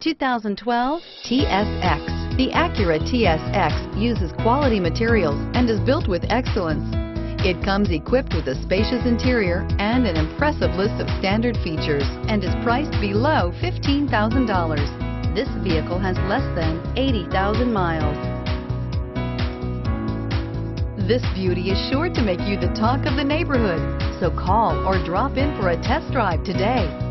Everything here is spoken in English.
2012 TSX. The Acura TSX uses quality materials and is built with excellence. It comes equipped with a spacious interior and an impressive list of standard features and is priced below $15,000. This vehicle has less than 80,000 miles. This beauty is sure to make you the talk of the neighborhood, so call or drop in for a test drive today.